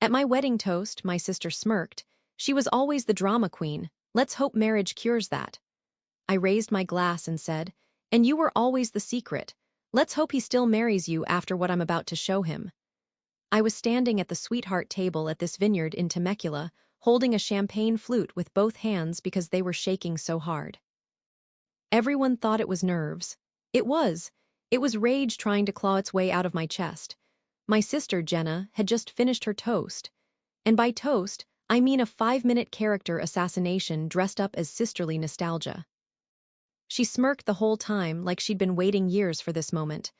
At my wedding toast, my sister smirked. She was always the drama queen. Let's hope marriage cures that. I raised my glass and said, and you were always the secret. Let's hope he still marries you after what I'm about to show him. I was standing at the sweetheart table at this vineyard in Temecula, holding a champagne flute with both hands because they were shaking so hard. Everyone thought it was nerves. It was. It was rage trying to claw its way out of my chest. My sister, Jenna, had just finished her toast. And by toast, I mean a 5-minute character assassination dressed up as sisterly nostalgia. She smirked the whole time like she'd been waiting years for this moment.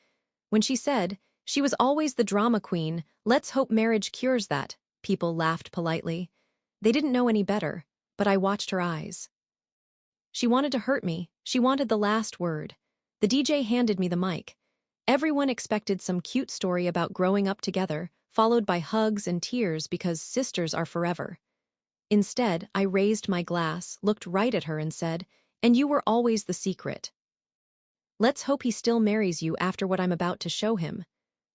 When she said, she was always the drama queen, let's hope marriage cures that, people laughed politely. They didn't know any better, but I watched her eyes. She wanted to hurt me. She wanted the last word. The DJ handed me the mic. Everyone expected some cute story about growing up together, followed by hugs and tears because sisters are forever. Instead, I raised my glass, looked right at her and said, and you were always the secret. Let's hope he still marries you after what I'm about to show him.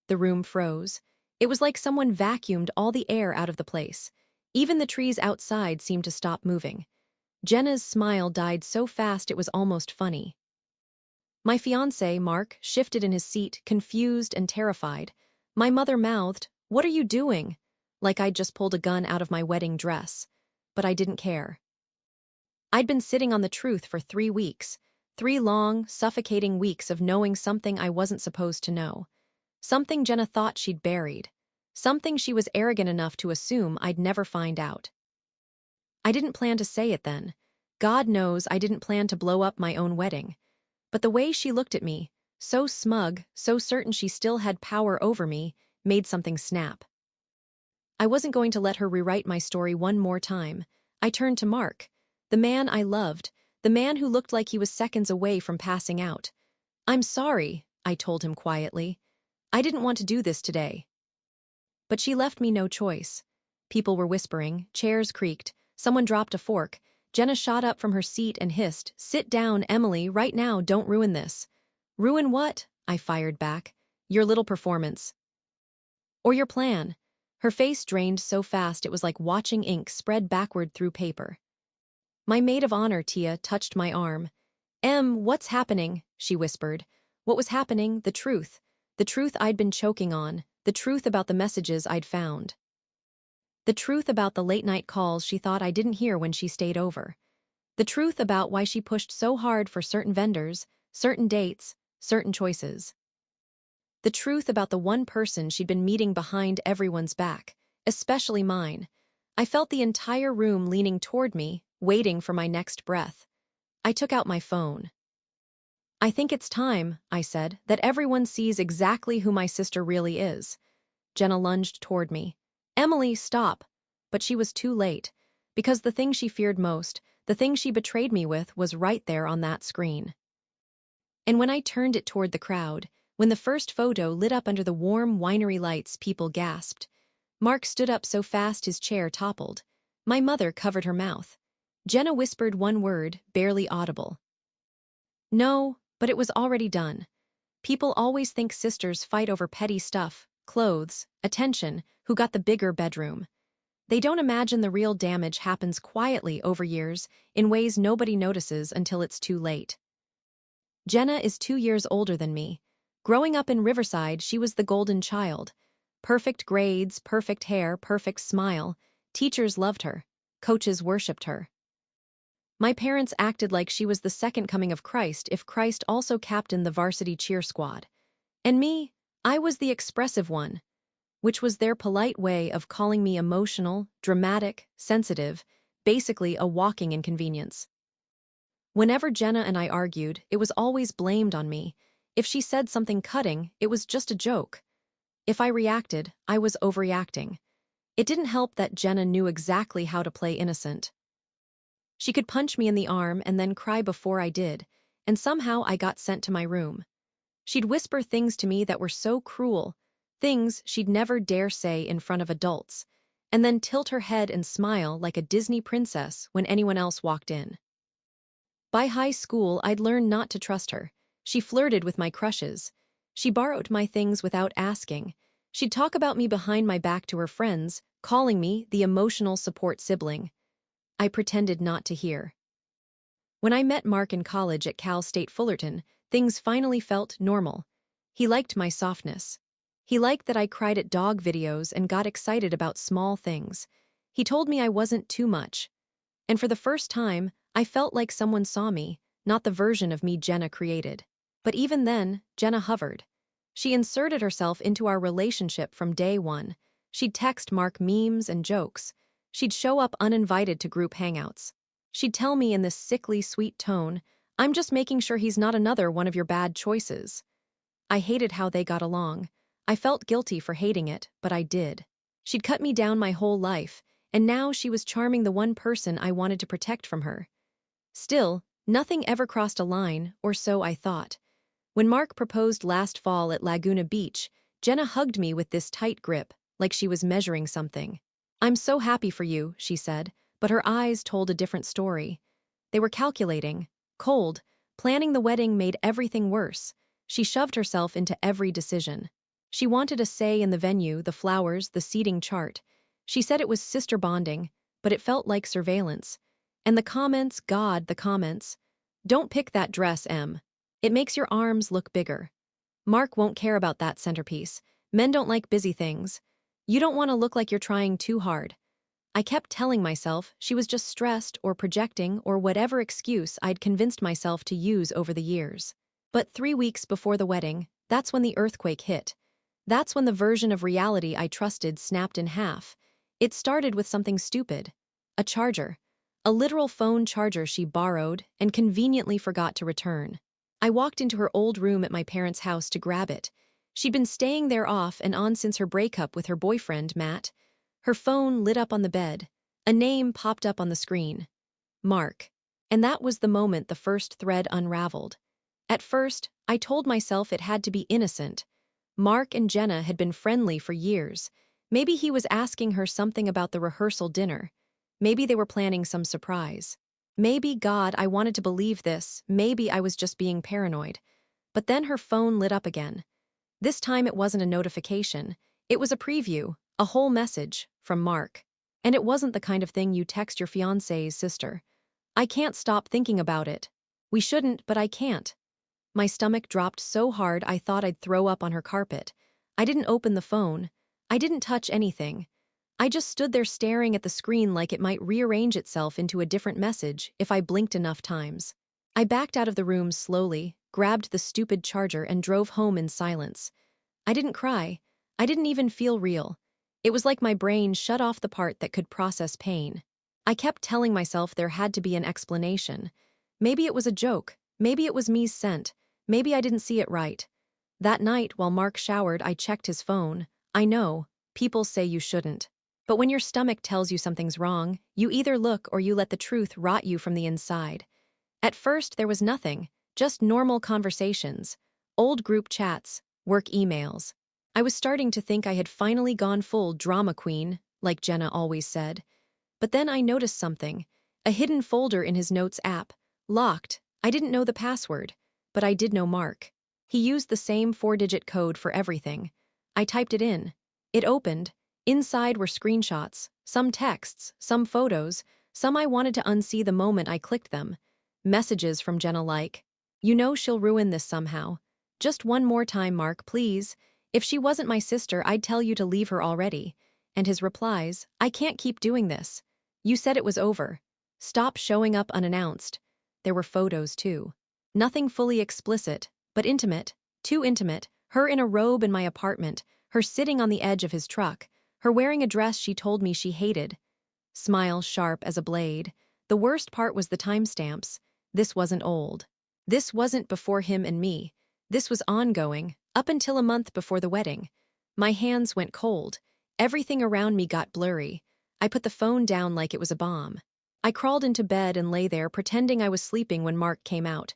The room froze. It was like someone vacuumed all the air out of the place. Even the trees outside seemed to stop moving. Jenna's smile died so fast it was almost funny. My fiancé, Mark, shifted in his seat, confused and terrified. My mother mouthed, "What are you doing?" like I'd just pulled a gun out of my wedding dress. But I didn't care. I'd been sitting on the truth for 3 weeks. 3 long, suffocating weeks of knowing something I wasn't supposed to know. Something Jenna thought she'd buried. Something she was arrogant enough to assume I'd never find out. I didn't plan to say it then. God knows I didn't plan to blow up my own wedding. But the way she looked at me, so smug, so certain she still had power over me, made something snap. I wasn't going to let her rewrite my story one more time. I turned to Mark, the man I loved, the man who looked like he was seconds away from passing out. "I'm sorry," I told him quietly. "I didn't want to do this today." But she left me no choice. People were whispering, chairs creaked, someone dropped a fork. Jenna shot up from her seat and hissed, "Sit down, Emily, right now, don't ruin this." "Ruin what?" I fired back. "Your little performance. Or your plan." Her face drained so fast it was like watching ink spread backward through paper. My maid of honor, Tia, touched my arm. What's happening?" she whispered. What was happening? The truth. The truth I'd been choking on. The truth about the messages I'd found. The truth about the late-night calls she thought I didn't hear when she stayed over. The truth about why she pushed so hard for certain vendors, certain dates, certain choices. The truth about the one person she'd been meeting behind everyone's back, especially mine. I felt the entire room leaning toward me, waiting for my next breath. I took out my phone. "I think it's time," I said, "that everyone sees exactly who my sister really is." Jenna lunged toward me. "Emily, stop." But she was too late, because the thing she feared most, the thing she betrayed me with, was right there on that screen. And when I turned it toward the crowd, when the first photo lit up under the warm winery lights, people gasped. Mark stood up so fast his chair toppled. My mother covered her mouth. Jenna whispered one word, barely audible. No, but it was already done. People always think sisters fight over petty stuff, clothes, attention, who got the bigger bedroom. They don't imagine the real damage happens quietly over years, in ways nobody notices until it's too late. Jenna is 2 years older than me. Growing up in Riverside, she was the golden child. Perfect grades, perfect hair, perfect smile. Teachers loved her. Coaches worshipped her. My parents acted like she was the second coming of Christ if Christ also captained the varsity cheer squad. And me, I was the expressive one, which was their polite way of calling me emotional, dramatic, sensitive, basically a walking inconvenience. Whenever Jenna and I argued, it was always blamed on me. If she said something cutting, it was just a joke. If I reacted, I was overreacting. It didn't help that Jenna knew exactly how to play innocent. She could punch me in the arm and then cry before I did, and somehow I got sent to my room. She'd whisper things to me that were so cruel, things she'd never dare say in front of adults, and then tilt her head and smile like a Disney princess when anyone else walked in. By high school, I'd learned not to trust her. She flirted with my crushes. She borrowed my things without asking. She'd talk about me behind my back to her friends, calling me the emotional support sibling. I pretended not to hear. When I met Mark in college at Cal State Fullerton, things finally felt normal. He liked my softness. He liked that I cried at dog videos and got excited about small things. He told me I wasn't too much. And for the first time, I felt like someone saw me, not the version of me Jenna created. But even then, Jenna hovered. She inserted herself into our relationship from day one. She'd text Mark memes and jokes. She'd show up uninvited to group hangouts. She'd tell me in this sickly sweet tone, "I'm just making sure he's not another one of your bad choices." I hated how they got along. I felt guilty for hating it, but I did. She'd cut me down my whole life, and now she was charming the one person I wanted to protect from her. Still, nothing ever crossed a line, or so I thought. When Mark proposed last fall at Laguna Beach, Jenna hugged me with this tight grip, like she was measuring something. "I'm so happy for you," she said, but her eyes told a different story. They were calculating, cold. Planning the wedding made everything worse. She shoved herself into every decision. She wanted a say in the venue, the flowers, the seating chart. She said it was sister bonding, but it felt like surveillance. And the comments, God, the comments. "Don't pick that dress, Em. It makes your arms look bigger. Mark won't care about that centerpiece. Men don't like busy things. You don't want to look like you're trying too hard." I kept telling myself she was just stressed or projecting or whatever excuse I'd convinced myself to use over the years. But 3 weeks before the wedding, that's when the earthquake hit. That's when the version of reality I trusted snapped in half. It started with something stupid. A charger. A literal phone charger she borrowed and conveniently forgot to return. I walked into her old room at my parents' house to grab it. She'd been staying there off and on since her breakup with her boyfriend, Matt. Her phone lit up on the bed. A name popped up on the screen. Mark. And that was the moment the first thread unraveled. At first, I told myself it had to be innocent. Mark and Jenna had been friendly for years. Maybe he was asking her something about the rehearsal dinner. Maybe they were planning some surprise. Maybe, God, I wanted to believe this. Maybe I was just being paranoid. But then her phone lit up again. This time it wasn't a notification. It was a preview, a whole message, from Mark. And it wasn't the kind of thing you text your fiancé's sister. "I can't stop thinking about it. We shouldn't, but I can't." My stomach dropped so hard I thought I'd throw up on her carpet. I didn't open the phone. I didn't touch anything. I just stood there staring at the screen like it might rearrange itself into a different message if I blinked enough times. I backed out of the room slowly, grabbed the stupid charger and drove home in silence. I didn't cry. I didn't even feel real. It was like my brain shut off the part that could process pain. I kept telling myself there had to be an explanation. Maybe it was a joke. Maybe it was me's scent. Maybe I didn't see it right. That night, while Mark showered, I checked his phone. I know, people say you shouldn't. But when your stomach tells you something's wrong, you either look or you let the truth rot you from the inside. At first, there was nothing, just normal conversations, old group chats, work emails. I was starting to think I had finally gone full drama queen, like Jenna always said. But then I noticed something, a hidden folder in his notes app, locked. I didn't know the password, but I did know Mark. He used the same 4-digit code for everything. I typed it in. It opened. Inside were screenshots, some texts, some photos, some I wanted to unsee the moment I clicked them. Messages from Jenna like, "You know she'll ruin this somehow. Just one more time, Mark, please. If she wasn't my sister, I'd tell you to leave her already." And his replies, "I can't keep doing this. You said it was over. Stop showing up unannounced." There were photos, too. Nothing fully explicit, but intimate, too intimate, her in a robe in my apartment, her sitting on the edge of his truck, her wearing a dress she told me she hated. Smile sharp as a blade. The worst part was the timestamps. This wasn't old. This wasn't before him and me. This was ongoing, up until a month before the wedding. My hands went cold. Everything around me got blurry. I put the phone down like it was a bomb. I crawled into bed and lay there pretending I was sleeping when Mark came out.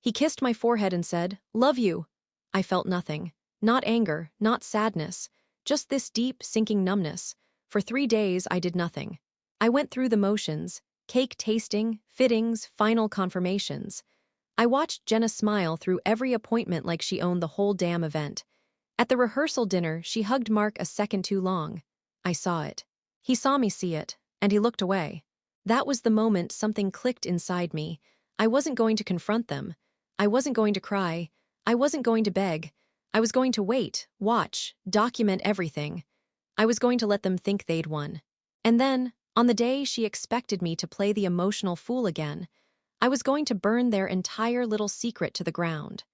He kissed my forehead and said, "Love you." I felt nothing. Not anger, not sadness. Just this deep, sinking numbness. For 3 days, I did nothing. I went through the motions, cake tasting, fittings, final confirmations. I watched Jenna smile through every appointment like she owned the whole damn event. At the rehearsal dinner, she hugged Mark a second too long. I saw it. He saw me see it, and he looked away. That was the moment something clicked inside me. I wasn't going to confront them. I wasn't going to cry. I wasn't going to beg. I was going to wait, watch, document everything. I was going to let them think they'd won. And then, on the day she expected me to play the emotional fool again, I was going to burn their entire little secret to the ground.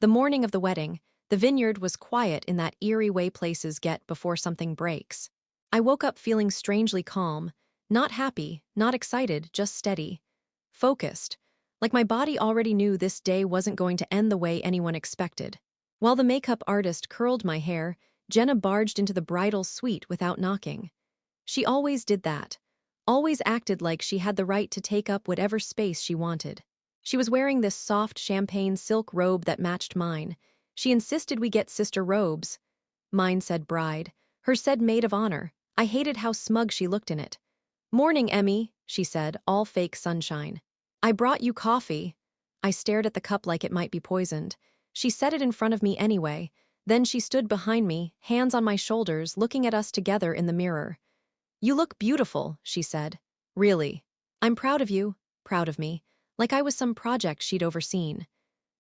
The morning of the wedding, the vineyard was quiet in that eerie way places get before something breaks. I woke up feeling strangely calm, not happy, not excited, just steady. Focused, like my body already knew this day wasn't going to end the way anyone expected. While the makeup artist curled my hair, Jenna barged into the bridal suite without knocking. She always did that. Always acted like she had the right to take up whatever space she wanted. She was wearing this soft champagne silk robe that matched mine. She insisted we get sister robes. Mine said bride. Hers said maid of honor. I hated how smug she looked in it. "Morning, Emmy," she said, all fake sunshine. "I brought you coffee." I stared at the cup like it might be poisoned. She set it in front of me anyway. Then she stood behind me, hands on my shoulders, looking at us together in the mirror. "You look beautiful," she said. "Really. I'm proud of you, proud of me," like I was some project she'd overseen.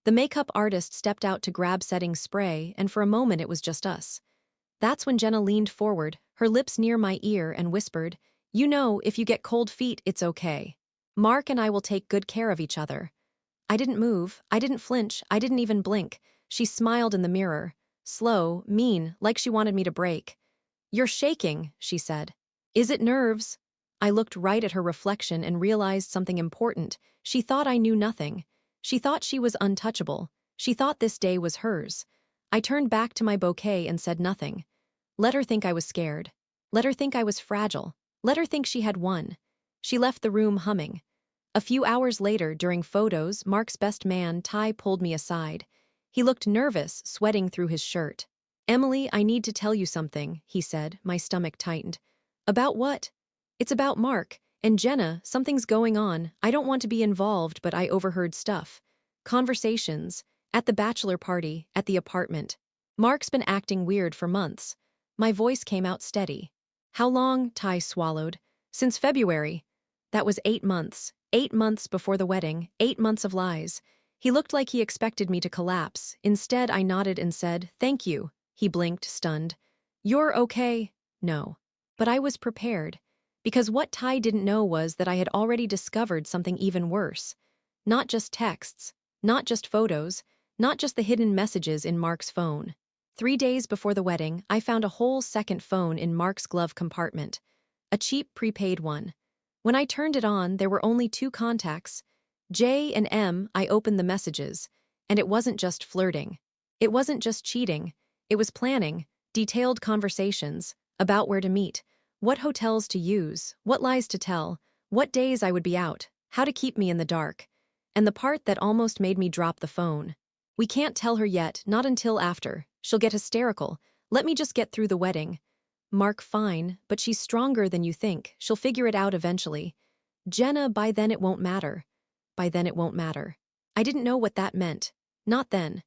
The makeup artist stepped out to grab setting spray, and for a moment it was just us. That's when Jenna leaned forward, her lips near my ear, and whispered, "You know, if you get cold feet, it's okay. Mark and I will take good care of each other." I didn't move, I didn't flinch, I didn't even blink. She smiled in the mirror. Slow, mean, like she wanted me to break. "You're shaking," she said. "Is it nerves?" I looked right at her reflection and realized something important. She thought I knew nothing. She thought she was untouchable. She thought this day was hers. I turned back to my bouquet and said nothing. Let her think I was scared. Let her think I was fragile. Let her think she had won. She left the room humming. A few hours later, during photos, Mark's best man, Ty, pulled me aside. He looked nervous, sweating through his shirt. "Emily, I need to tell you something," he said. My stomach tightened. "About what?" "It's about Mark. And Jenna, something's going on. I don't want to be involved, but I overheard stuff. Conversations. At the bachelor party, at the apartment. Mark's been acting weird for months." My voice came out steady. "How long?" Ty swallowed. "Since February." That was 8 months. 8 months before the wedding, 8 months of lies. He looked like he expected me to collapse. Instead, I nodded and said, "Thank you." He blinked, stunned. "You're okay?" "No." But I was prepared. Because what Ty didn't know was that I had already discovered something even worse. Not just texts, not just photos, not just the hidden messages in Mark's phone. 3 days before the wedding, I found a whole second phone in Mark's glove compartment. A cheap prepaid one. When I turned it on, there were only 2 contacts. J and M. I opened the messages. And it wasn't just flirting. It wasn't just cheating. It was planning, detailed conversations, about where to meet, what hotels to use, what lies to tell, what days I would be out, how to keep me in the dark. And the part that almost made me drop the phone. "We can't tell her yet, not until after. She'll get hysterical. Let me just get through the wedding." "Mark, fine, but she's stronger than you think. She'll figure it out eventually." "Jenna, by then it won't matter." By then it won't matter. I didn't know what that meant. Not then.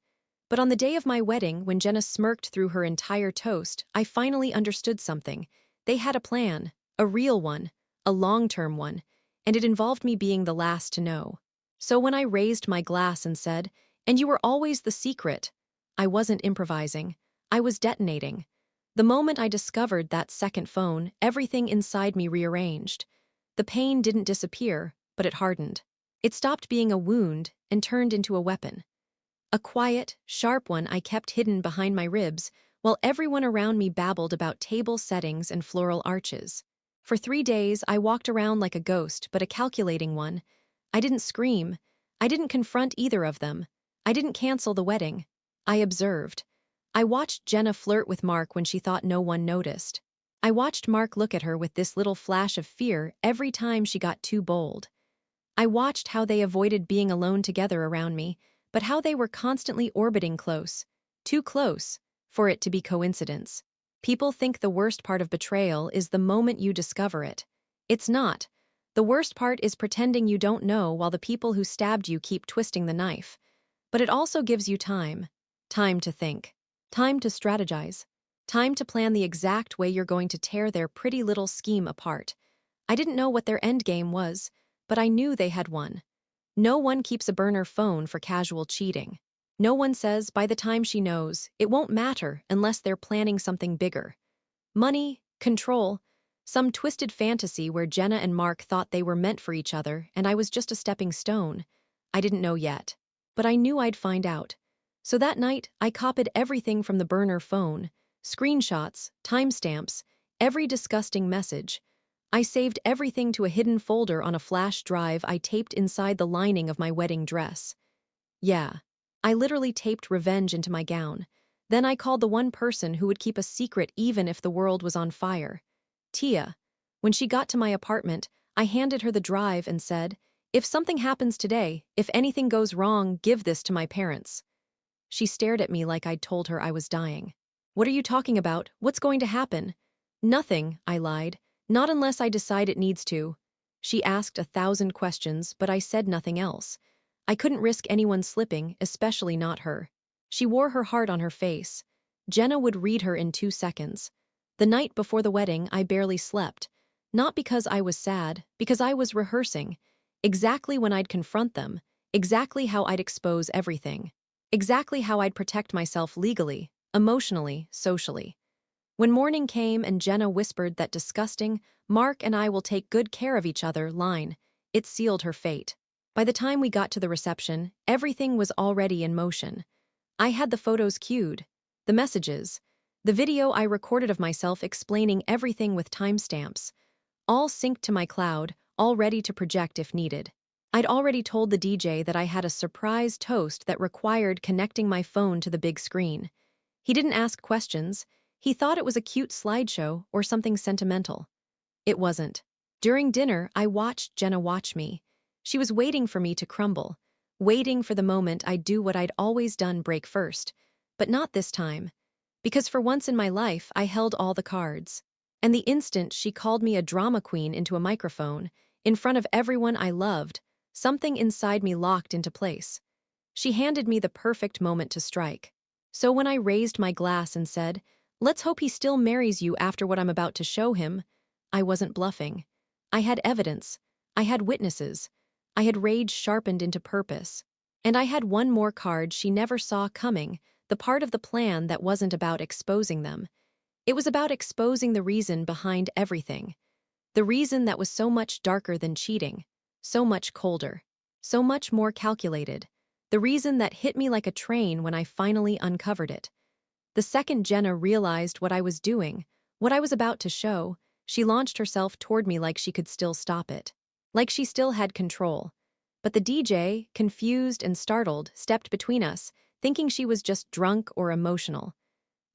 But on the day of my wedding, when Jenna smirked through her entire toast, I finally understood something. They had a plan. A real one. A long-term one. And it involved me being the last to know. So when I raised my glass and said, "And you were always the secret," I wasn't improvising. I was detonating. The moment I discovered that second phone, everything inside me rearranged. The pain didn't disappear, but it hardened. It stopped being a wound and turned into a weapon. A quiet, sharp one I kept hidden behind my ribs, while everyone around me babbled about table settings and floral arches. For 3 days, I walked around like a ghost, but a calculating one. I didn't scream. I didn't confront either of them. I didn't cancel the wedding. I observed. I watched Jenna flirt with Mark when she thought no one noticed. I watched Mark look at her with this little flash of fear every time she got too bold. I watched how they avoided being alone together around me, but how they were constantly orbiting close. Too close for it to be coincidence. People think the worst part of betrayal is the moment you discover it. It's not. The worst part is pretending you don't know while the people who stabbed you keep twisting the knife. But it also gives you time. Time to think. Time to strategize. Time to plan the exact way you're going to tear their pretty little scheme apart. I didn't know what their endgame was, but I knew they had one. No one keeps a burner phone for casual cheating. No one says by the time she knows, it won't matter unless they're planning something bigger. Money, control, some twisted fantasy where Jenna and Mark thought they were meant for each other and I was just a stepping stone. I didn't know yet, but I knew I'd find out. So that night, I copied everything from the burner phone, screenshots, timestamps, every disgusting message. I saved everything to a hidden folder on a flash drive I taped inside the lining of my wedding dress. Yeah, I literally taped revenge into my gown. Then I called the one person who would keep a secret even if the world was on fire. Tia. When she got to my apartment, I handed her the drive and said, "If something happens today, if anything goes wrong, give this to my parents." She stared at me like I'd told her I was dying. "What are you talking about? What's going to happen?" "Nothing," I lied. "Not unless I decide it needs to." She asked 1,000 questions, but I said nothing else. I couldn't risk anyone slipping, especially not her. She wore her heart on her face. Jenna would read her in 2 seconds. The night before the wedding, I barely slept. Not because I was sad, because I was rehearsing. Exactly when I'd confront them. Exactly how I'd expose everything. Exactly how I'd protect myself legally, emotionally, socially. When morning came and Jenna whispered that disgusting, "Mark and I will take good care of each other" line, it sealed her fate. By the time we got to the reception, everything was already in motion. I had the photos queued, the messages, the video I recorded of myself explaining everything with timestamps, all synced to my cloud, all ready to project if needed. I'd already told the DJ that I had a surprise toast that required connecting my phone to the big screen. He didn't ask questions. He thought it was a cute slideshow or something sentimental. It wasn't. During dinner, I watched Jenna watch me. She was waiting for me to crumble, waiting for the moment I'd do what I'd always done, break first. But not this time. Because for once in my life, I held all the cards. And the instant she called me a drama queen into a microphone, in front of everyone I loved, something inside me locked into place. She handed me the perfect moment to strike. So when I raised my glass and said, "Let's hope he still marries you after what I'm about to show him," I wasn't bluffing. I had evidence. I had witnesses. I had rage sharpened into purpose. And I had one more card she never saw coming, the part of the plan that wasn't about exposing them. It was about exposing the reason behind everything. The reason that was so much darker than cheating, so much colder, so much more calculated. The reason that hit me like a train when I finally uncovered it. The second Jenna realized what I was doing, what I was about to show, she launched herself toward me like she could still stop it. Like she still had control. But the DJ, confused and startled, stepped between us, thinking she was just drunk or emotional.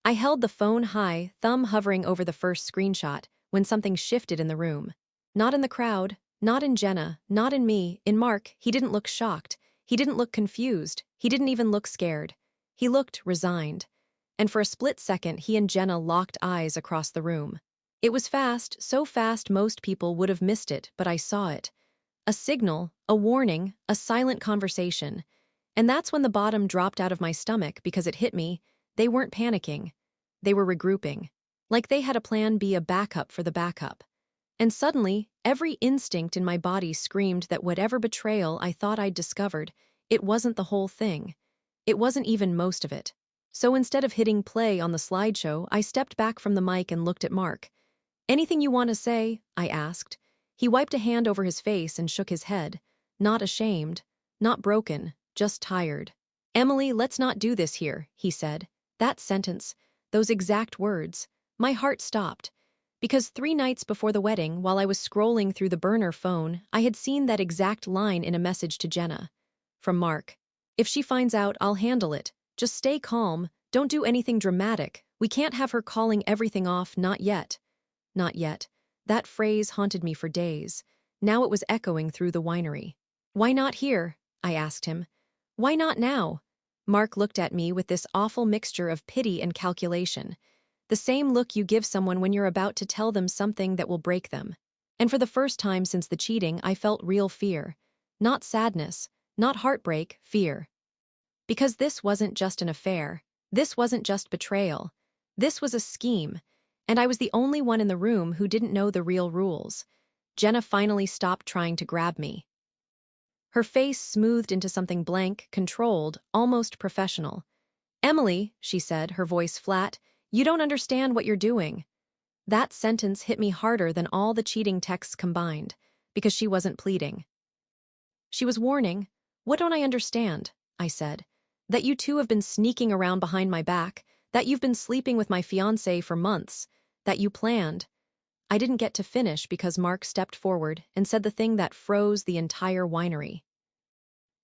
I held the phone high, thumb hovering over the first screenshot, when something shifted in the room. Not in the crowd, not in Jenna, not in me, in Mark. He didn't look shocked. He didn't look confused. He didn't even look scared. He looked resigned. And for a split second, he and Jenna locked eyes across the room. It was fast, so fast most people would have missed it, but I saw it. A signal, a warning, a silent conversation. And that's when the bottom dropped out of my stomach because it hit me. They weren't panicking. They were regrouping. Like they had a plan B, a backup for the backup. And suddenly, every instinct in my body screamed that whatever betrayal I thought I'd discovered, it wasn't the whole thing. It wasn't even most of it. So instead of hitting play on the slideshow, I stepped back from the mic and looked at Mark. "Anything you want to say?" I asked. He wiped a hand over his face and shook his head. Not ashamed, not broken, just tired. "Emily, let's not do this here," he said. That sentence, those exact words, my heart stopped. Because 3 nights before the wedding, while I was scrolling through the burner phone, I had seen that exact line in a message to Jenna. From Mark. "If she finds out, I'll handle it. Just stay calm. Don't do anything dramatic. We can't have her calling everything off, not yet." Not yet. That phrase haunted me for days. Now it was echoing through the winery. "Why not here?" I asked him. "Why not now?" Mark looked at me with this awful mixture of pity and calculation. The same look you give someone when you're about to tell them something that will break them. And for the first time since the cheating, I felt real fear. Not sadness, not heartbreak, fear. Because this wasn't just an affair. This wasn't just betrayal. This was a scheme, and I was the only one in the room who didn't know the real rules. Jenna finally stopped trying to grab me. Her face smoothed into something blank, controlled, almost professional. "Emily," she said, her voice flat, "you don't understand what you're doing." That sentence hit me harder than all the cheating texts combined, because she wasn't pleading. She was warning. "What don't I understand?" I said. "That you two have been sneaking around behind my back, that you've been sleeping with my fiancé for months, that you planned." I didn't get to finish because Mark stepped forward and said the thing that froze the entire winery.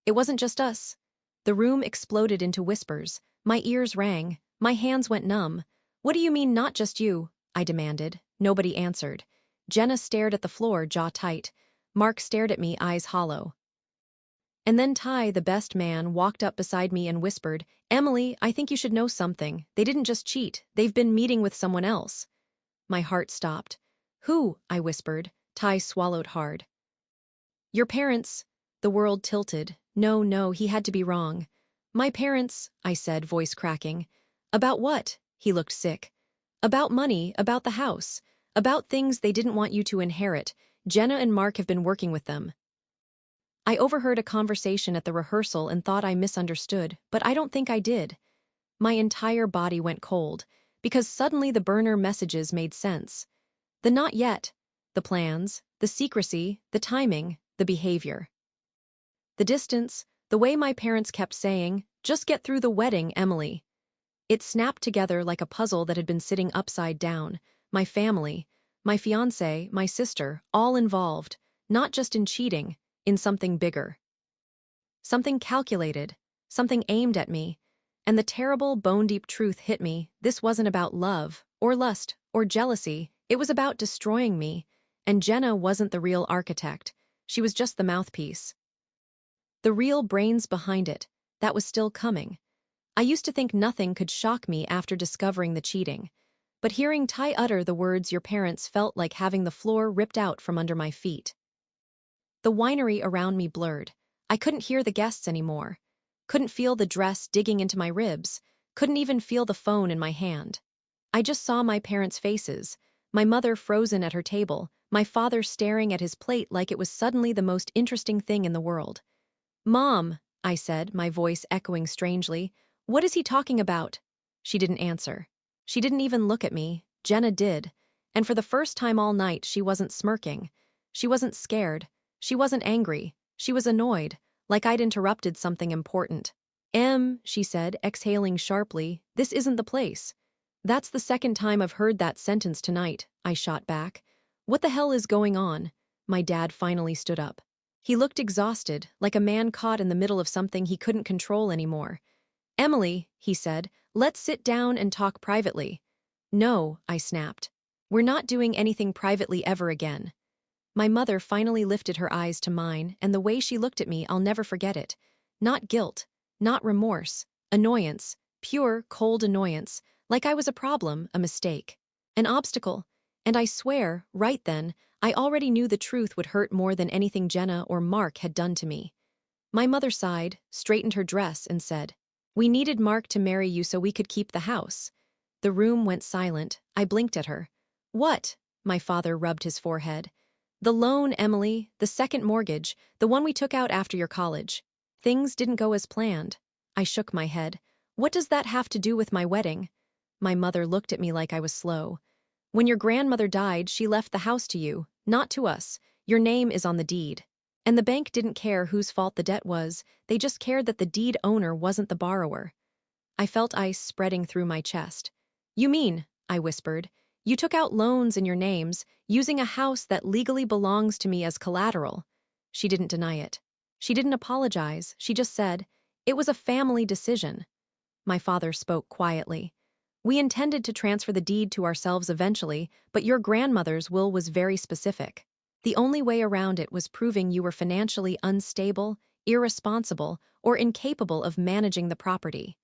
"It wasn't just us." The room exploded into whispers. My ears rang. My hands went numb. "What do you mean, not just you?" I demanded. Nobody answered. Jenna stared at the floor, jaw tight. Mark stared at me, eyes hollow. And then Ty, the best man, walked up beside me and whispered, "Emily, I think you should know something. They didn't just cheat. They've been meeting with someone else." My heart stopped. "Who?" I whispered. Ty swallowed hard. "Your parents." The world tilted. No, no, he had to be wrong. "My parents," I said, voice cracking. "About what?" He looked sick. "About money, about the house, about things they didn't want you to inherit. Jenna and Mark have been working with them." I overheard a conversation at the rehearsal and thought I misunderstood, but I don't think I did. My entire body went cold, because suddenly the burner messages made sense. The not yet, the plans, the secrecy, the timing, the behavior. The distance, the way my parents kept saying, "Just get through the wedding, Emily." It snapped together like a puzzle that had been sitting upside down. My family, my fiancé, my sister, all involved, not just in cheating, in something bigger. Something calculated, something aimed at me, and the terrible, bone-deep truth hit me. This wasn't about love, or lust, or jealousy. It was about destroying me, and Jenna wasn't the real architect. She was just the mouthpiece. The real brains behind it, that was still coming. I used to think nothing could shock me after discovering the cheating. But hearing Ty utter the words "your parents" felt like having the floor ripped out from under my feet. The winery around me blurred. I couldn't hear the guests anymore. Couldn't feel the dress digging into my ribs. Couldn't even feel the phone in my hand. I just saw my parents' faces. My mother frozen at her table. My father staring at his plate like it was suddenly the most interesting thing in the world. "Mom," I said, my voice echoing strangely, "what is he talking about?" She didn't answer. She didn't even look at me. Jenna did. And for the first time all night, she wasn't smirking. She wasn't scared. She wasn't angry. She was annoyed, like I'd interrupted something important. She said, exhaling sharply, "this isn't the place." "That's the second time I've heard that sentence tonight," I shot back. "What the hell is going on?" My dad finally stood up. He looked exhausted, like a man caught in the middle of something he couldn't control anymore. "Emily," he said, "let's sit down and talk privately." "No," I snapped. "We're not doing anything privately ever again." My mother finally lifted her eyes to mine, and the way she looked at me, I'll never forget it. Not guilt, not remorse, annoyance, pure, cold annoyance, like I was a problem, a mistake, an obstacle. And I swear, right then, I already knew the truth would hurt more than anything Jenna or Mark had done to me. My mother sighed, straightened her dress, and said, "We needed Mark to marry you so we could keep the house." The room went silent. I blinked at her. "What?" My father rubbed his forehead. "The loan, Emily, the second mortgage, the one we took out after your college. Things didn't go as planned." I shook my head. "What does that have to do with my wedding?" My mother looked at me like I was slow. "When your grandmother died, she left the house to you, not to us. Your name is on the deed. And the bank didn't care whose fault the debt was, they just cared that the deed owner wasn't the borrower." I felt ice spreading through my chest. "You mean," I whispered, "you took out loans in your names, using a house that legally belongs to me as collateral." She didn't deny it. She didn't apologize, she just said, "It was a family decision." My father spoke quietly. "We intended to transfer the deed to ourselves eventually, but your grandmother's will was very specific. The only way around it was proving you were financially unstable, irresponsible, or incapable of managing the property."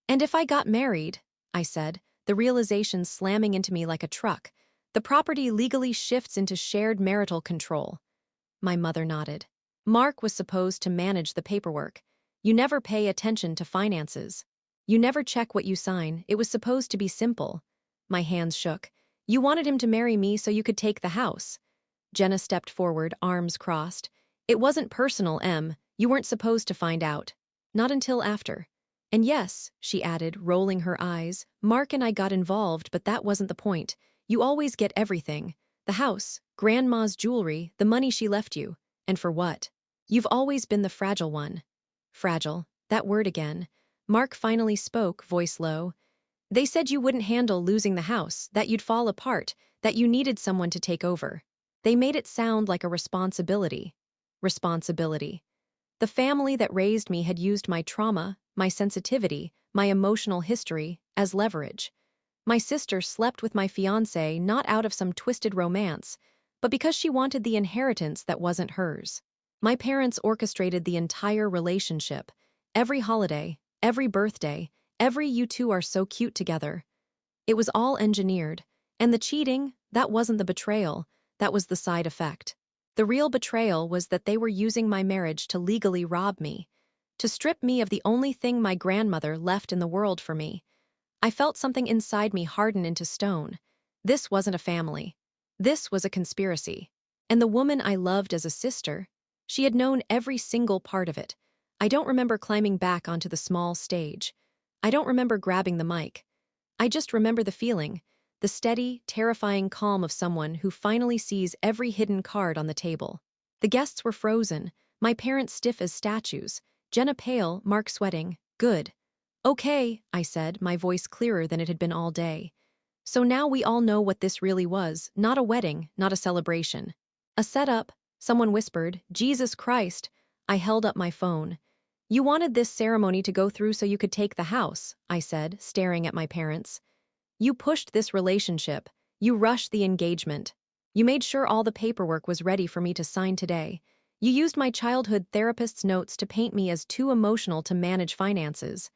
"And if I got married," I said, the realization slamming into me like a truck, "the property legally shifts into shared marital control." My mother nodded. "Mark was supposed to manage the paperwork. You never pay attention to finances." You never check what you sign. It was supposed to be simple. My hands shook. You wanted him to marry me so you could take the house. Jenna stepped forward, arms crossed. It wasn't personal, Em. You weren't supposed to find out. Not until after. And yes, she added, rolling her eyes, Mark and I got involved, but that wasn't the point. You always get everything. The house, Grandma's jewelry, the money she left you. And for what? You've always been the fragile one. Fragile. That word again. Mark finally spoke, voice low. They said you wouldn't handle losing the house, that you'd fall apart, that you needed someone to take over. They made it sound like a responsibility. Responsibility. The family that raised me had used my trauma, my sensitivity, my emotional history, as leverage. My sister slept with my fiancé not out of some twisted romance, but because she wanted the inheritance that wasn't hers. My parents orchestrated the entire relationship. Every holiday, every birthday, every "you two are so cute together." It was all engineered. And the cheating, that wasn't the betrayal, that was the side effect. The real betrayal was that they were using my marriage to legally rob me, to strip me of the only thing my grandmother left in the world for me. I felt something inside me harden into stone. This wasn't a family. This was a conspiracy. And the woman I loved as a sister, she had known every single part of it. I don't remember climbing back onto the small stage. I don't remember grabbing the mic. I just remember the feeling, the steady, terrifying calm of someone who finally sees every hidden card on the table. The guests were frozen, my parents stiff as statues, Jenna pale, Mark sweating. Good. Okay, I said, my voice clearer than it had been all day. So now we all know what this really was, not a wedding, not a celebration. A setup, someone whispered, Jesus Christ. I held up my phone. You wanted this ceremony to go through so you could take the house, I said, staring at my parents. You pushed this relationship. You rushed the engagement. You made sure all the paperwork was ready for me to sign today. You used my childhood therapist's notes to paint me as too emotional to manage finances.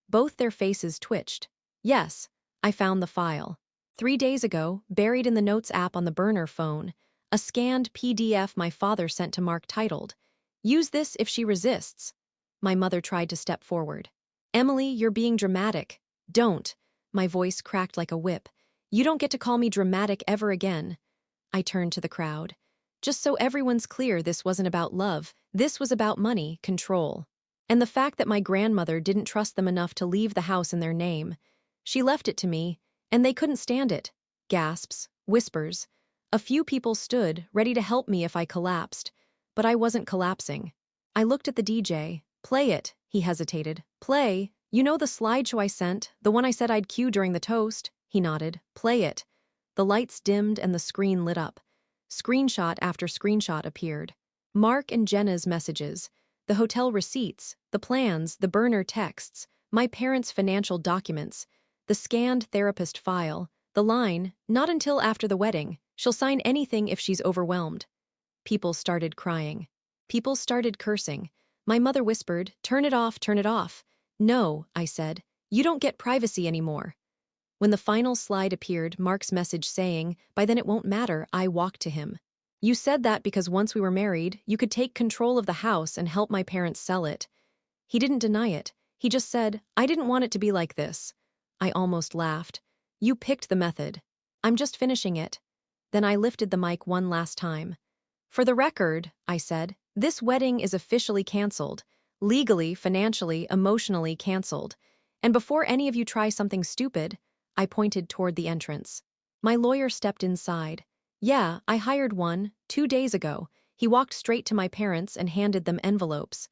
Both their faces twitched. Yes, I found the file. 3 days ago, buried in the Notes app on the burner phone, a scanned PDF my father sent to Mark titled, "Use this if she resists." My mother tried to step forward. Emily, you're being dramatic. Don't. My voice cracked like a whip. You don't get to call me dramatic ever again. I turned to the crowd. Just so everyone's clear, this wasn't about love. This was about money, control. And the fact that my grandmother didn't trust them enough to leave the house in their name. She left it to me, and they couldn't stand it. Gasps, whispers. A few people stood, ready to help me if I collapsed. But I wasn't collapsing. I looked at the DJ. Play it, he hesitated. Play. You know the slideshow I sent, the one I said I'd cue during the toast? He nodded. Play it. The lights dimmed and the screen lit up. Screenshot after screenshot appeared. Mark and Jenna's messages, the hotel receipts, the plans, the burner texts, my parents' financial documents, the scanned therapist file, the line, not until after the wedding, she'll sign anything if she's overwhelmed. People started crying. People started cursing. My mother whispered, turn it off, turn it off. No, I said, you don't get privacy anymore. When the final slide appeared, Mark's message saying, by then it won't matter, I walked to him. You said that because once we were married, you could take control of the house and help my parents sell it. He didn't deny it. He just said, I didn't want it to be like this. I almost laughed. You picked the method. I'm just finishing it. Then I lifted the mic one last time. For the record, I said, this wedding is officially canceled. Legally, financially, emotionally canceled. And before any of you try something stupid, I pointed toward the entrance. My lawyer stepped inside. Yeah, I hired one, 2 days ago. He walked straight to my parents and handed them envelopes.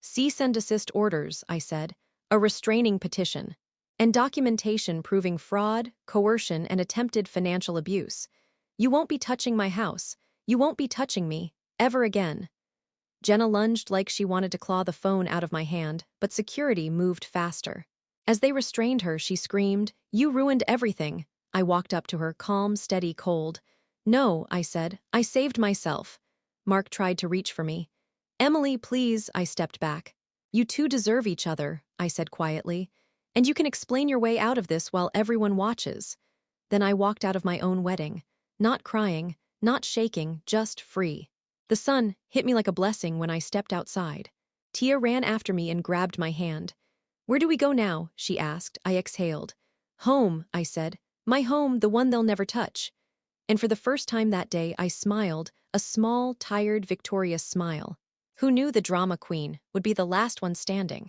Cease and desist orders, I said. A restraining petition. And documentation proving fraud, coercion, and attempted financial abuse. You won't be touching my house. You won't be touching me, ever again. Jenna lunged like she wanted to claw the phone out of my hand, but security moved faster. As they restrained her, she screamed, You ruined everything. I walked up to her, calm, steady, cold. No, I said. I saved myself. Mark tried to reach for me. Emily, please, I stepped back. You two deserve each other, I said quietly. And you can explain your way out of this while everyone watches. Then I walked out of my own wedding. Not crying, not shaking, just free. The sun hit me like a blessing when I stepped outside. Tia ran after me and grabbed my hand. Where do we go now? She asked. I exhaled. Home, I said. My home, the one they'll never touch. And for the first time that day, I smiled, a small, tired, victorious smile. Who knew the drama queen would be the last one standing?